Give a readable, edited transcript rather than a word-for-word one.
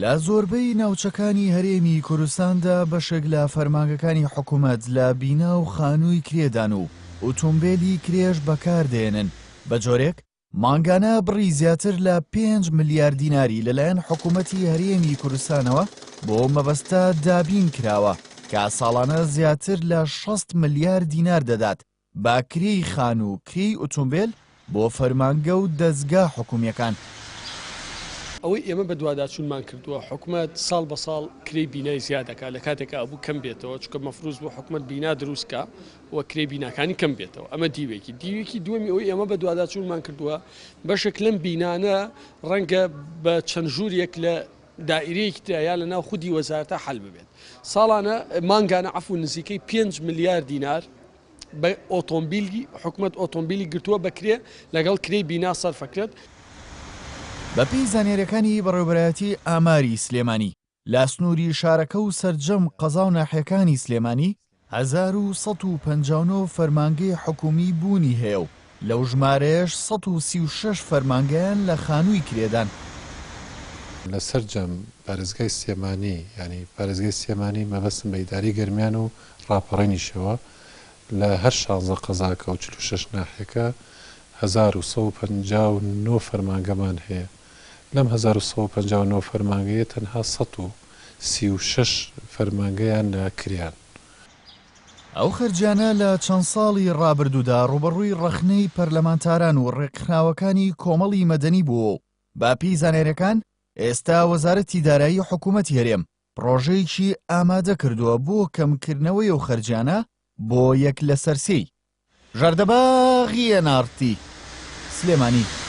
لە زۆربەی ناوچەکانی هەرێمی کوردستاندا بەشێک لە فەرمانگەکانی حکوومەت لە بینا و خانووی کرێدان و ئۆتۆمبیلی کرێژ بەکاردێنن بە جۆرێک مانگانە بڕی زیاتر لە 5 ملیار دیناری لەلایەن حکوومەتی هەرێمی کوردستانەوە بۆ مەبەستە دابین کراوە کە ساڵانە زیاتر لە 6 ملیار دینار دەدات با کرێی خان و کرێی ئۆتۆمبیل بۆ فەرمانگە و دەستگا حکوومیەکان. ئەوەی ئێمە بە دوواداچوونمان کردووە حکوومەت ساڵ بە ساڵ کرێی بینای زیادەکە لە کاتێکە ئەبوو کەم بێتەوە چکە مەفروض بۆ حکوومەت بینا دروستکە و کرێی بیناکانی کەم بێتەوە. ئەمە دیوێکی دووەمی ئەوەی ئێمە بە دوواداچوونمان کردووە بەشێک لەم بینانە ڕەنگە بە چەند ژوورێک لە دائیرەیەکی ترایە لە ناو خودی وەزارەتە حەل ببێت. ساڵانە مانگانە عەفو نزیکەی 5 ملیار دینار بە ئۆتۆمبیلی حکوومەت ئۆتۆمبیلی گرتووە بەکرێ لەگەڵ کرێی بینا سەرفەکرێت. بەپێی زانێرەکانی بەڕێوەبەرایەتی ئاماری سلێمانی لا سنووری شارەکە و سەرجەم قەزا و ناحیەکانی سلێمانی 1159 فەرمانگەی حکومی بوونی هەیە و لەو ژمارەیەش 136 فەرمانگەیان لە خانووی کرێدان. لە سەرجەم پارێزگای سلێمانی ینی پارێزگای سلێمانی مەبەستم بە ئیداری گەرمیان و ڕاپەڕێنیشەوە لە هەر 16 قەزاکە و 46 ناحیەکە 1159 فەرمانگەمان هەیە. لەم 1159 فەرمانگەیە تەنها 136 فەرمانگەیان لە کریان. ئەو خەرجیانە لە چەند ساڵی ڕابردوودا ڕوبەڕووی ڕەخنەی پەرلەمانتاران و ڕێکخراوەکانی کۆمەڵی مەدەنی بووە. باپی زانێرەکان ئێستا وەزارەتی دارایی حکوومەتی هەرێم پڕۆژەیەکی ئامادە کردووە بۆ کەمکردنەوەی ئەو خەرجیانە بۆ یەک لە سەرسەی ژەردەباغی ئەنارتی سلێمانی.